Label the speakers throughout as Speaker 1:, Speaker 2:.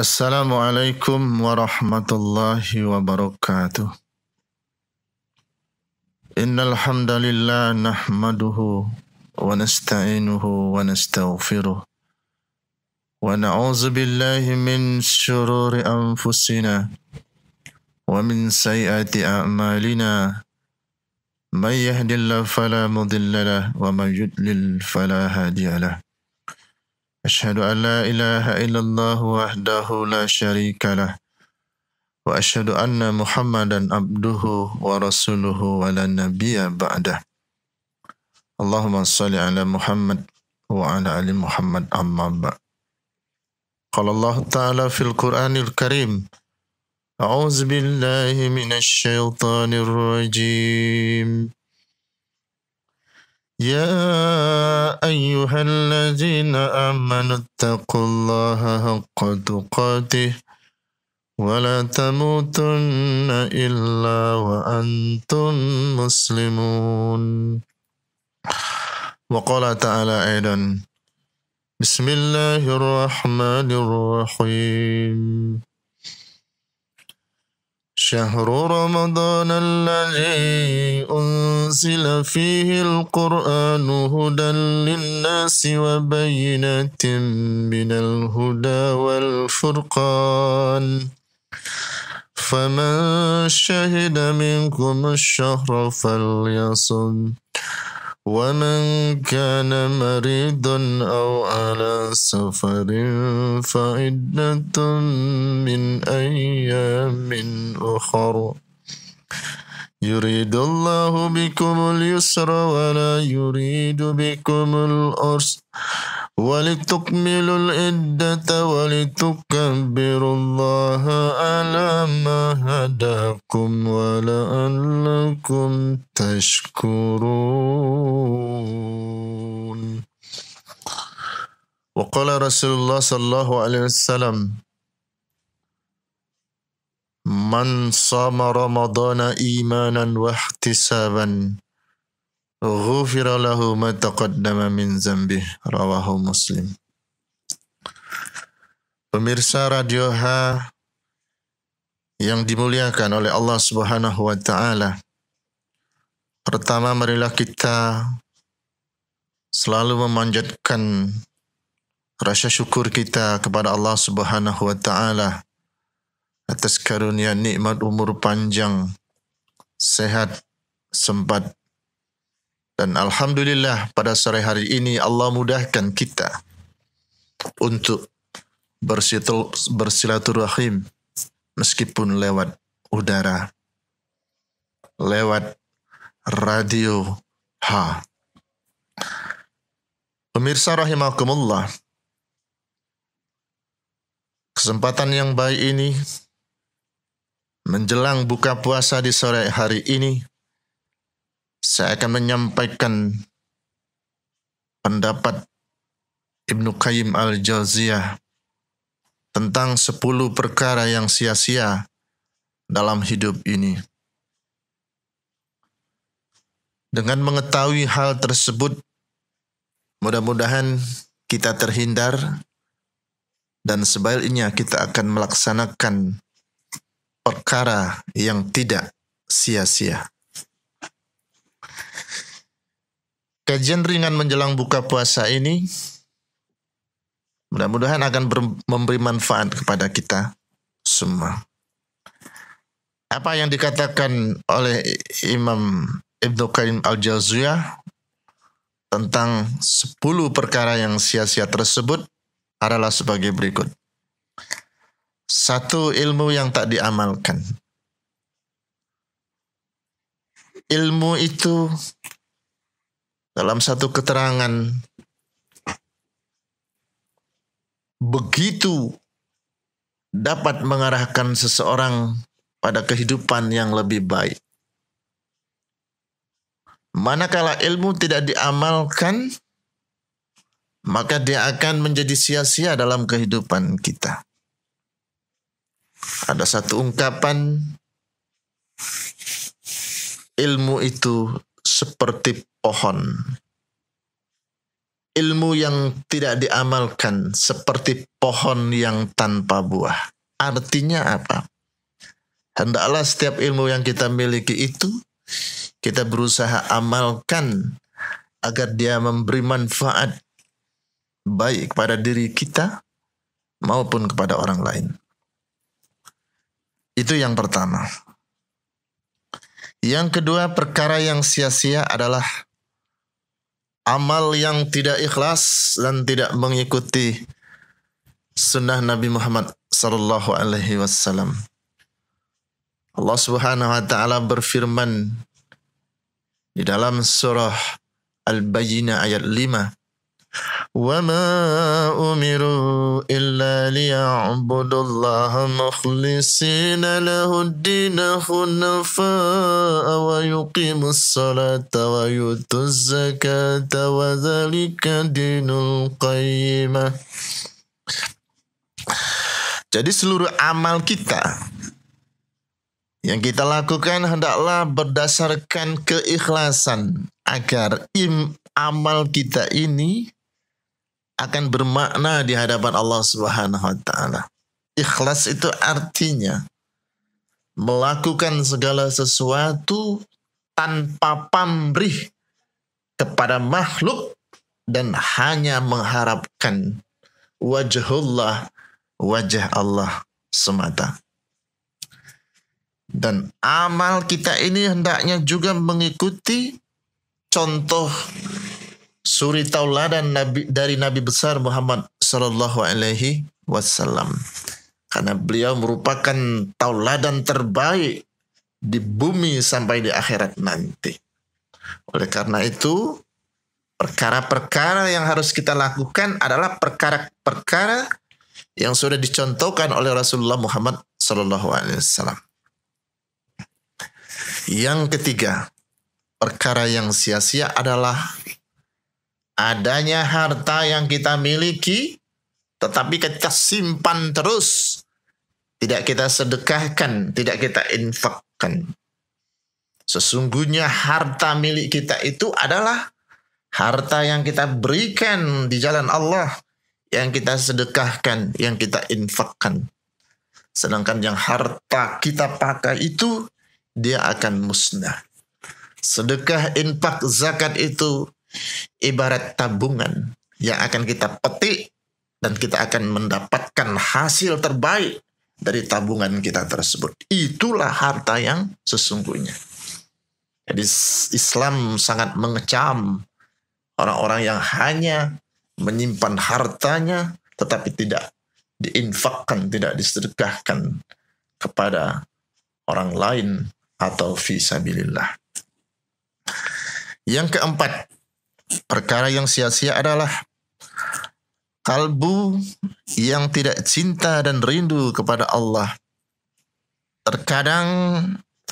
Speaker 1: Assalamualaikum warahmatullahi wabarakatuh. Innal hamdalillah nahmaduhu wa nasta'inuhu wa nastaghfiruh wa na'udzu billahi min shururi anfusina wa min sayyiati a'malina. Man yahdihillahu fala mudilla lahu wa man yudlil fala hadiya lahu. Asyhadu an la ilaha illallah wahdahu la syarika lah. Wa asyhadu anna Muhammadan abduhu wa rasuluhu wa la nabiyya ba'dah. Allahumma salli ala Muhammad wa ala ali Muhammad amma ba'. Qala Allah Ta'ala fil Qur'anil Karim. A'udzu billahi minasy syaithanir rajim. يا أيها الذين آمنوا اتقوا الله حق تقاته ولا تموتن إلا وأنتم مسلمون. وقال تعالى أيضا بسم الله الرحمن الرحيم شهر رمضان الذي أنزل فيه القرآن هدى للناس وبينات من الهدى والفرقان فمن شهد منكم الشهر فليصم ومن كان مريضا أو على سفر فعدة من أيام أخر يريد الله بكم اليسر ولا يريد بكم العسر ولتكملوا العدة ولتكبروا الله على ما هداكم ولعلكم تشكرون. وقال رسول الله صلى الله عليه وسلم من صام رمضان إيمانا واحتسابا غفر له ما تقدم من ذنبه. Rawahu Muslim. Pemirsa Radio H yang dimuliakan oleh Allah Subhanahu wa taala. Pertama, marilah kita selalu memanjatkan rasa syukur kita kepada Allah Subhanahu wa taala atas karunia nikmat umur panjang, sehat, sempat. Dan alhamdulillah pada sore hari ini Allah mudahkan kita untuk bersilaturahim meskipun lewat udara, lewat Radio H. Pemirsa rahimakumullah, kesempatan yang baik ini menjelang buka puasa di sore hari ini, saya akan menyampaikan pendapat Ibnu Qayyim al-Jauziyah tentang 10 perkara yang sia-sia dalam hidup ini. Dengan mengetahui hal tersebut, mudah-mudahan kita terhindar dan sebaliknya kita akan melaksanakan perkara yang tidak sia-sia. Kajian ringan menjelang buka puasa ini mudah-mudahan akan memberi manfaat kepada kita semua. Apa yang dikatakan oleh Imam Ibnu Qayyim al-Jauziyah tentang 10 perkara yang sia-sia tersebut adalah sebagai berikut. 1, ilmu yang tak diamalkan. Ilmu itu dalam satu keterangan begitu dapat mengarahkan seseorang pada kehidupan yang lebih baik. Manakala ilmu tidak diamalkan, maka dia akan menjadi sia-sia dalam kehidupan kita. Ada satu ungkapan, ilmu itu seperti pohon. ilmu yang tidak diamalkan seperti pohon yang tanpa buah. Artinya apa? Hendaklah setiap ilmu yang kita miliki itu kita berusaha amalkan agar dia memberi manfaat baik kepada diri kita maupun kepada orang lain. Itu yang pertama. Yang kedua, perkara yang sia-sia adalah amal yang tidak ikhlas dan tidak mengikuti sunnah Nabi Muhammad sallallahu alaihi wasallam. Allah Subhanahu wa taala berfirman di dalam surah Al-Bayyinah ayat 5, وَمَا أُمِرُوا إِلَّا لِيَعْبُدُوا اللَّهَ مُخْلِصِينَ لَهُ الدِّينَ حُنَفَاءَ وَيُقِيمُوا الصَّلَاةَ وَيُؤْتُوا الزَّكَاةَ وَذَلِكَ دِينُ الْقَيِّمَةِ. Jadi seluruh amal kita yang kita lakukan hendaklah berdasarkan keikhlasan agar amal kita ini akan bermakna di hadapan Allah Subhanahu wa taala. Ikhlas itu artinya melakukan segala sesuatu tanpa pamrih kepada makhluk dan hanya mengharapkan wajah Allah semata. Dan amal kita ini hendaknya juga mengikuti contoh suri tauladan dari Nabi besar Muhammad sallallahu alaihi wasallam. Karena beliau merupakan tauladan terbaik di bumi sampai di akhirat nanti. Oleh karena itu, perkara-perkara yang harus kita lakukan adalah perkara-perkara yang sudah dicontohkan oleh Rasulullah Muhammad sallallahu alaihi wasallam. Yang ketiga, perkara yang sia-sia adalah adanya harta yang kita miliki tetapi kita simpan terus, tidak kita sedekahkan, tidak kita infakkan. Sesungguhnya harta milik kita itu adalah harta yang kita berikan di jalan Allah, yang kita sedekahkan, yang kita infakkan. Sedangkan yang harta kita pakai itu dia akan musnah. Sedekah, infak, zakat itu ibarat tabungan yang akan kita petik dan kita akan mendapatkan hasil terbaik dari tabungan kita tersebut. Itulah harta yang sesungguhnya. Jadi Islam sangat mengecam orang-orang yang hanya menyimpan hartanya tetapi tidak diinfakkan, tidak disedekahkan kepada orang lain atau fi sabilillah. Yang keempat, perkara yang sia-sia adalah kalbu yang tidak cinta dan rindu kepada Allah. Terkadang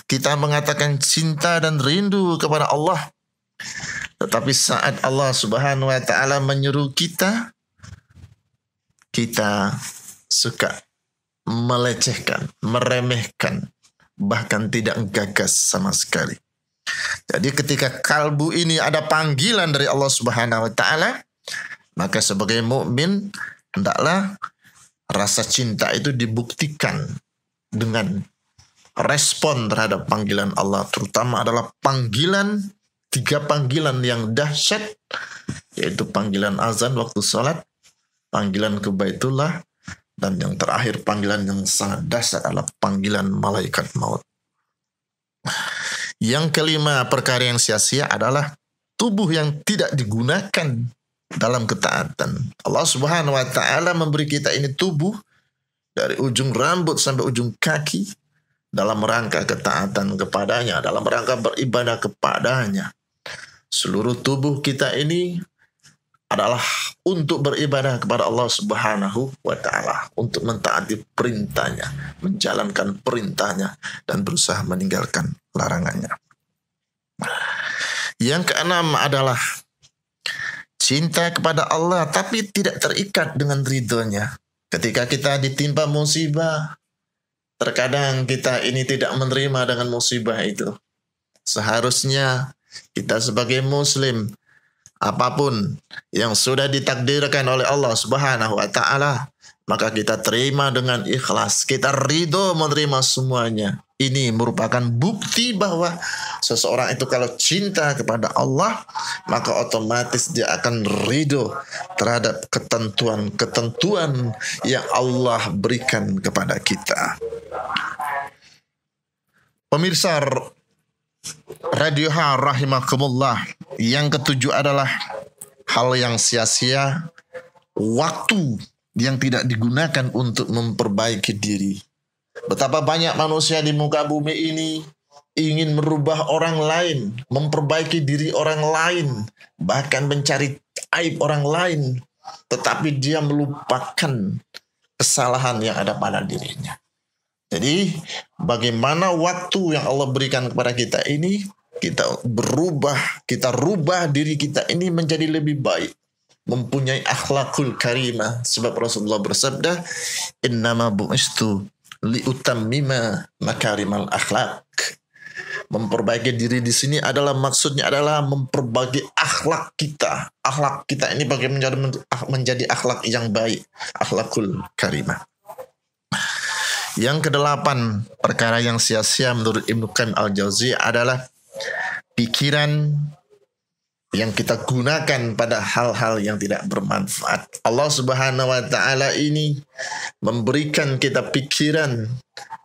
Speaker 1: kita mengatakan cinta dan rindu kepada Allah, tetapi saat Allah Subhanahu wa taala menyuruh kita, kita suka melecehkan, meremehkan, bahkan tidak gagas sama sekali. Jadi ketika kalbu ini ada panggilan dari Allah Subhanahu wa taala, maka sebagai mukmin hendaklah rasa cinta itu dibuktikan dengan respon terhadap panggilan Allah, terutama adalah tiga panggilan yang dahsyat, yaitu panggilan azan waktu sholat, panggilan ke Baitullah, dan yang terakhir panggilan yang sangat dahsyat adalah panggilan malaikat maut. Yang kelima, perkara yang sia-sia adalah tubuh yang tidak digunakan dalam ketaatan. Allah Subhanahu wa taala memberi kita ini tubuh dari ujung rambut sampai ujung kaki dalam rangka ketaatan kepadanya, dalam rangka beribadah kepadanya. Seluruh tubuh kita ini adalah untuk beribadah kepada Allah Subhanahu wa taala, untuk mentaati perintahnya, menjalankan perintahnya, dan berusaha meninggalkan larangannya. Yang keenam adalah cinta kepada Allah tapi tidak terikat dengan ridhonya. Ketika kita ditimpa musibah, terkadang kita ini tidak menerima dengan musibah itu. Seharusnya kita sebagai muslim apapun yang sudah ditakdirkan oleh Allah Subhanahu wa taala, maka kita terima dengan ikhlas, kita ridho menerima semuanya. Ini merupakan bukti bahwa seseorang itu kalau cinta kepada Allah, maka otomatis dia akan ridho terhadap ketentuan-ketentuan yang Allah berikan kepada kita. Pemirsa Radio Ha rahimakumullah, yang ketujuh adalah hal yang sia-sia, waktu yang tidak digunakan untuk memperbaiki diri. Betapa banyak manusia di muka bumi ini ingin merubah orang lain, memperbaiki diri orang lain, bahkan mencari aib orang lain, tetapi dia melupakan kesalahan yang ada pada dirinya. Jadi bagaimana waktu yang Allah berikan kepada kita ini, kita rubah diri kita ini menjadi lebih baik, mempunyai akhlakul karimah. Sebab Rasulullah bersabda, innama bu'istu liutammima makarimal akhlak. Memperbaiki diri di sini maksudnya adalah memperbaiki akhlak kita. Akhlak kita ini bagaimana menjadi akhlak yang baik, akhlakul karimah. Yang kedelapan, perkara yang sia-sia menurut Ibnu Qayyim al-Jauziyah adalah pikiran yang kita gunakan pada hal-hal yang tidak bermanfaat. Allah Subhanahu wa taala ini memberikan kita pikiran,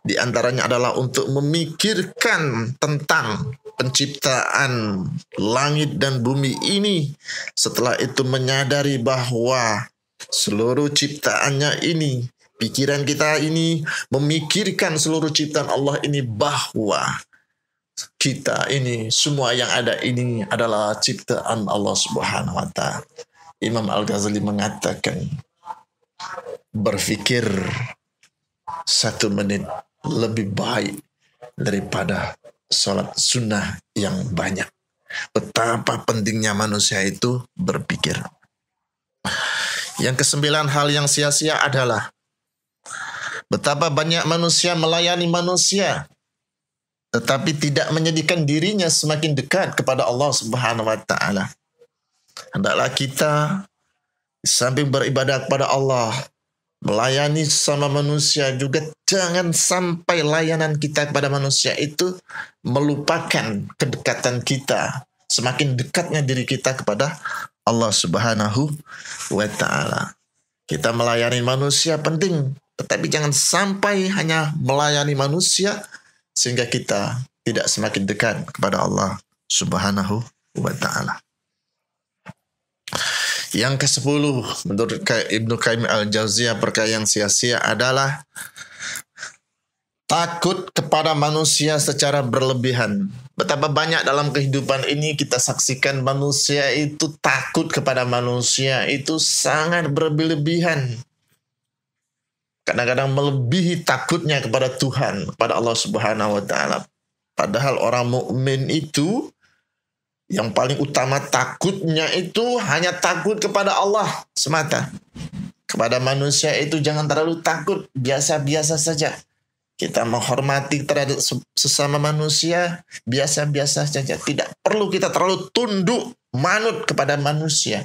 Speaker 1: di antaranya adalah untuk memikirkan tentang penciptaan langit dan bumi ini. Setelah itu menyadari bahwa seluruh ciptaannya ini, pikiran kita ini memikirkan seluruh ciptaan Allah ini, bahwa kita ini, semua yang ada ini adalah ciptaan Allah Subhanahu wa ta'ala. Imam Al-Ghazali mengatakan, berpikir 1 menit lebih baik daripada sholat sunnah yang banyak. Betapa pentingnya manusia itu berpikir. Yang kesembilan, hal yang sia-sia adalah betapa banyak manusia melayani manusia, tetapi tidak menjadikan dirinya semakin dekat kepada Allah Subhanahu wa ta'ala. Hendaklah kita di samping beribadah kepada Allah, melayani sama manusia juga, jangan sampai layanan kita kepada manusia itu melupakan kedekatan kita, semakin dekatnya diri kita kepada Allah Subhanahu wa ta'ala. Kita melayani manusia penting, tetapi jangan sampai hanya melayani manusia sehingga kita tidak semakin dekat kepada Allah Subhanahu wa ta'ala. Yang ke-10 menurut Ibnu Qayyim al-Jauziyah, perkara yang sia-sia adalah takut kepada manusia secara berlebihan. Betapa banyak dalam kehidupan ini kita saksikan manusia itu takut kepada manusia itu sangat berlebihan. Kadang-kadang melebihi takutnya kepada Tuhan, kepada Allah Subhanahu wa ta'ala. Padahal orang mukmin itu yang paling utama takutnya itu hanya takut kepada Allah semata. Kepada manusia itu jangan terlalu takut, biasa-biasa saja. Kita menghormati terhadap sesama manusia, biasa-biasa saja. Tidak perlu kita terlalu tunduk, manut kepada manusia.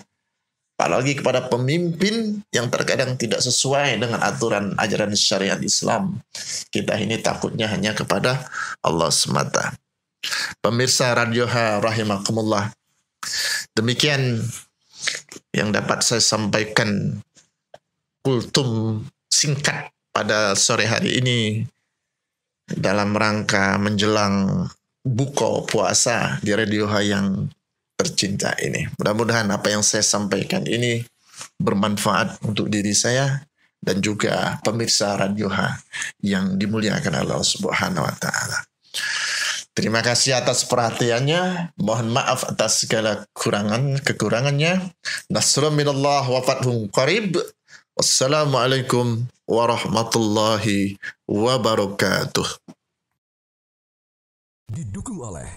Speaker 1: Apalagi kepada pemimpin yang terkadang tidak sesuai dengan aturan ajaran syariat Islam. Kita ini takutnya hanya kepada Allah semata. Pemirsa Radio Ha rahimakumullah, demikian yang dapat saya sampaikan kultum singkat pada sore hari ini dalam rangka menjelang buka puasa di Radio Ha yang tercinta ini. Mudah-mudahan apa yang saya sampaikan ini bermanfaat untuk diri saya dan juga pemirsa Radio Ha yang dimuliakan Allah Subhanahu wa ta'ala. Terima kasih atas perhatiannya. Mohon maaf atas segala kekurangannya. Nasrun minallah wa fathun qarib. Wassalamualaikum warahmatullahi wabarakatuh.
Speaker 2: Didukung oleh